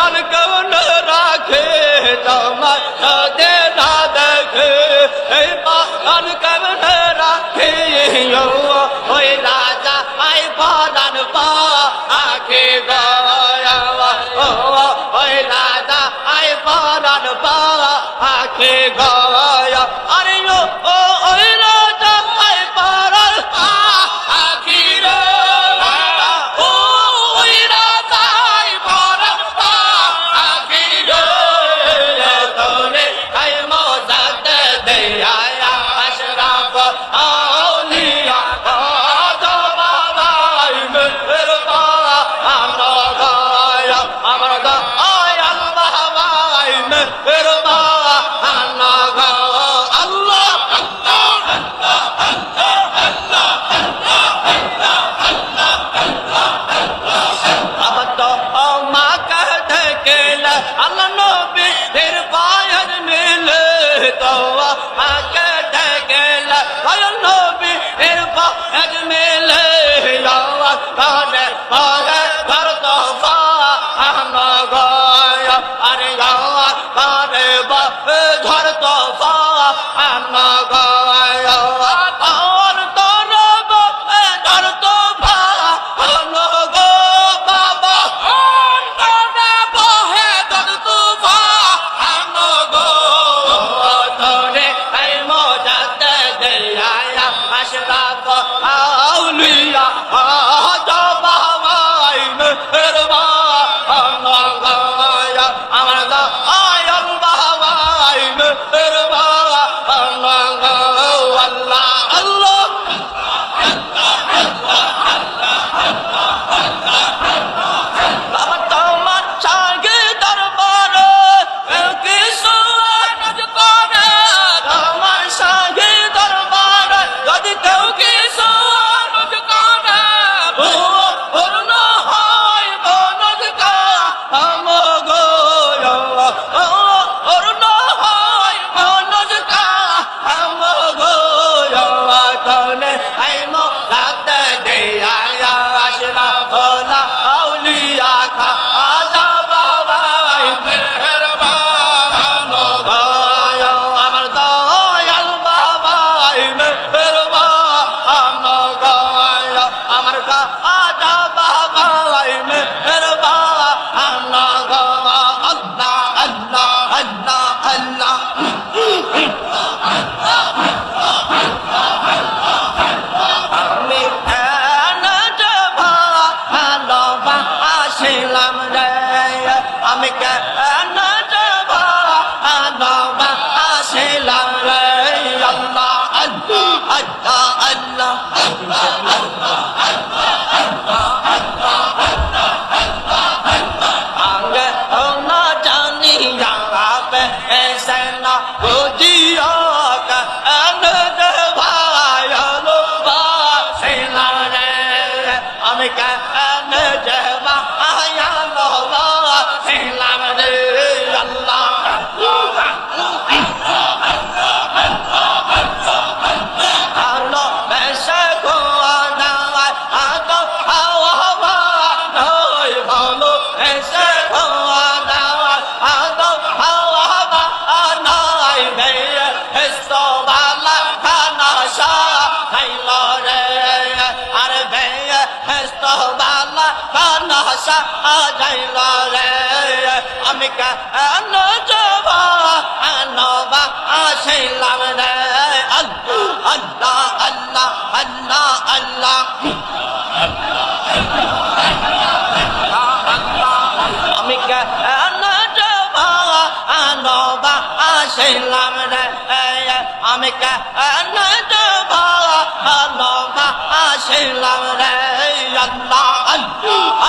প্রাণ কেমন রাখে তোমার সাথে না দেখে এই প্রাণ কেমন রাখে ওই রাজা আই পরাণ পাখি গয়া ওই রাজা আই পরাণ পাখি গয়া আরে ও ওই রাজা আই পরাণ পাখি রে ওই রাজা আই পরাণ পাখি রে তোরে আই মোজাতে দে আয়া আশরাফ আউলিয়া তো বাবাই মেরবা আমরা গায়া আমরা গা আয় আল্লাহ বাবাই মেরবা আমরা গা আল্লাহ আবার তো মা कहते केला अल्लाह नबी तेर पायन मिले तो मा कहते केला अल्लाह नबी तेर पायन मिले यावा ताने पागे कर तो पा हम गया अरे यावा ताने बा घर तो पा हम गया और तो नब घर तो पा हम गो बाबा अशराफ आउलिया आजा बाबाई मेहरबा गया আমার গা আয়াল বাবাই মেহরবা আল্লাহ আল্লাহ বাবা তোমার সঙ্গে দরবারে কিছু আজ করে তোমার সঙ্গে দরবারে যদি কেউ কিছু আজ করে পূর্ণ হয় বনজকা আম গো পূর্ণ হয় বনজকা আম গো তনে আই মো রাতে দে আয়া আশরাফ আউলিয়া খা আজা বাবাই মেহরবা গয়া আমার দয়াল বাবাই মেহরবা গয়া আমার গা আজা বাবাই মেহরবা গয়া আল্লাহ আল্লাহ আল্লাহ আল্লাহ আমি আসিলাম রে আমি কেন যাব আসিলাম রে আল্লাহ আল্লাহ আল্লাহ আগে না জানি যাবে এসে না বুঝিও কেন ভালো বাসিলাম রে আমি কেন যাব বাসিলাম রে আল্লাহ আলো বেশে গোয়ানা আতো হাওয়া নয় ভালো বেশে গোয়ানা আতো হাওয়া নয় ভেয়ে হেস্তবালা খানা শা খাইলো রে আর ভেয়ে হেস্তবালা খানা শা যাইলো রে আমি কেন যাব আনবা আসিলাম রে আল্লাহ আল্লাহ আল্লাহ আল্লাহ আমি কেন যাব আনবা আসিলাম রে আমি কেন যাব আনবা আসিলাম রে আল্লাহ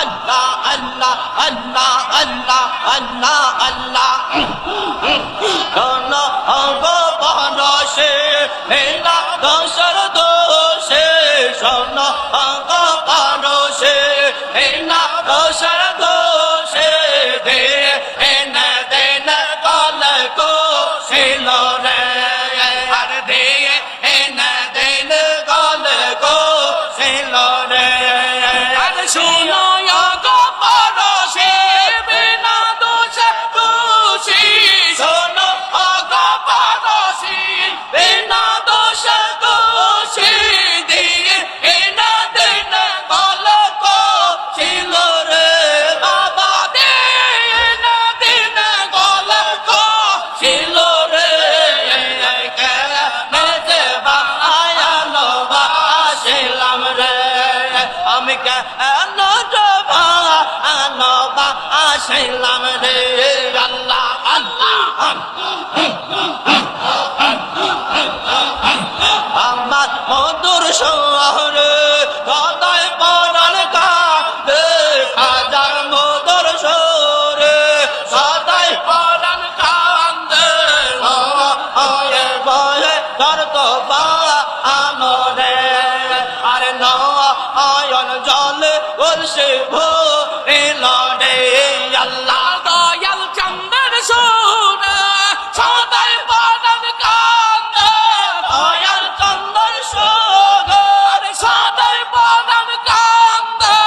আল্লাহ আল্লাহ আল্লাহ আল্লাহ আল্লাহ আল্লাহ কোন গো বনসে না দোষর দোষে শোন গো বনসে না দোষর দোষে দে এনে দেন কল কো ছিল রে আর দে এনে দেন কল কো ছিল রে আর শুনো গো বনসে বিনা দো আমি কেন বাসিলাম রে আল্লাহ আল্লাহ আমার মধুর শহরে সদাই পরাণ কাঁদে হাজার মধুর শহরে সদাই পরাণ কাঁদে বয়ে বয়ে ধরত বা আমরে আরে নয়ন জলে বলছে ভোরিল রে আল্লাহ দয়াল চন্দ্রের সুরে সদাই পরাণ কাঁদে দয়াল চন্দ্রের সুরে সদাই পরাণ কাঁদে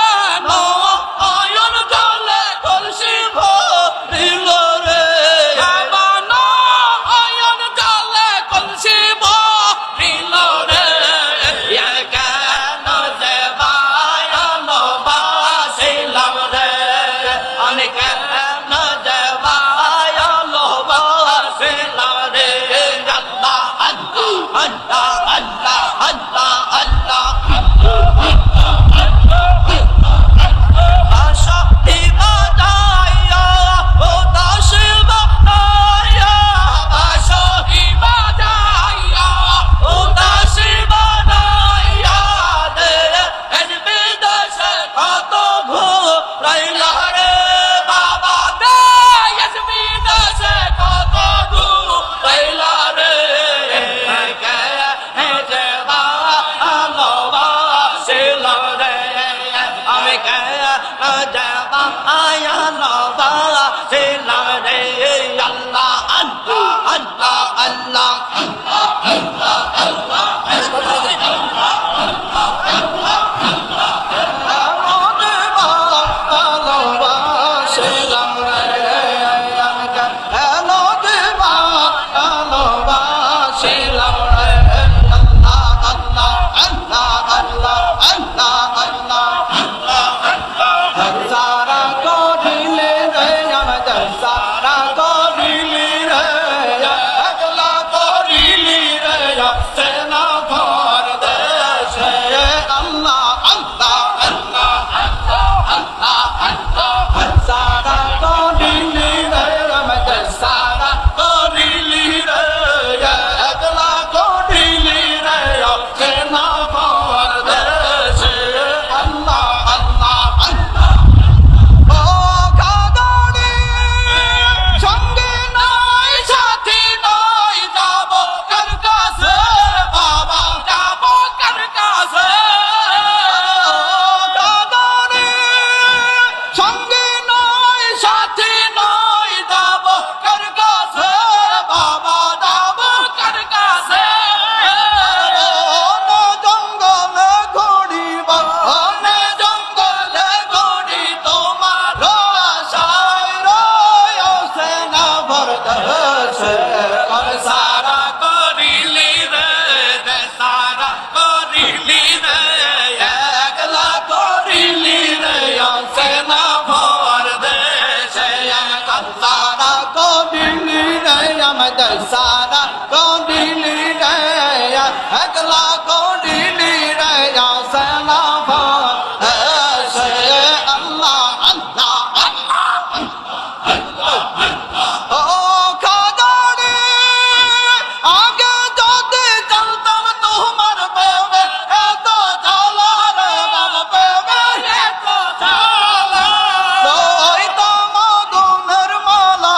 নয়ন জলে বলছে ভোরিল রে আমার নয়ন জলে বলছে ভোরিল রে কেন যে বায়ান বাসিলাম রে আমি কেন যে বায়ান বাসিলাম রে আল্লাহ আল্লাহ আল্লাহ আল্লাহ আল্লাহ আশা ইবাদায়া ও দাসিল বাদায়া আশা ইবাদায়া ও দাসিল বাদায়া দে এজবে দাসে কত ঘুরাইলা রে বাবা দে এজবে দাসে কত ঘুরাইলা রে কে যে বাসিলাম রে আমি কে যে বায়ান বাসিলাম রে আল্লাহ আল্লাহ আল্লাহ আল্লাহ ভালোবাসিলাম রে আমি কেন ভালোবাসিলাম রে আল্লাহ আল্লাহ আল্লাহ আল্লাহ আল্লাহ আল্লাহ সারা করিলে রে আমাদের সারা করিলি রে একলা করিলি রে সেনা ভর দেশে আল্লাহ আল্লাহ আল্লাহ আল্লাহ আল্লাহ সারা করিলি রে আমাদের সারা করিলি রে একলা করিলি রে সেনা ভর দেশে আল্লাহ আল্লাহ আল্লাহ ও কাদারে সঙ্গে নাই সাথী নাই যাব কার কাছে বাবা যাব কার কাছে ও কাদারে সঙ্গে নাই সাথী নাই যাব কার কাছে বাবা যাব কার কাছে জঙ্গলে ঘড়িব জঙ্গলে ঘড়ি তোমার আশায় রয়েছে না ভরতেছে সারা করিলি রে সারা করিলি রে একলা করিলি রে সেনা ভর দেশে সারা করিলি রে আমাদের সারা করিলি রে একলা করিলি রে সেনা ভর দেশে আল্লাহ আল্লাহ ও কাদারে আগে যদি চলতাম তোমার প্রেমে এত জ্বালা রে বাবা প্রেমে এত জ্বালা ওই তো মদনের মালা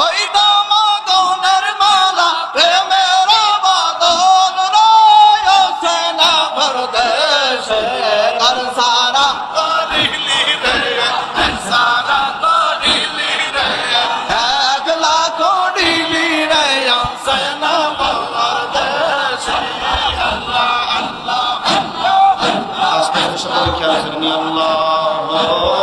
ওই তো মদনের মালা প্রেমের বদন রয়েছে না ভর দেশে আর সারা করিলি রে সারা করিলি রে একলা করিলি রে সেনা ভর দেশে আল্লাহ আল্লাহ আল্লাহ আজকে সকল খেয়াল আল্লাহ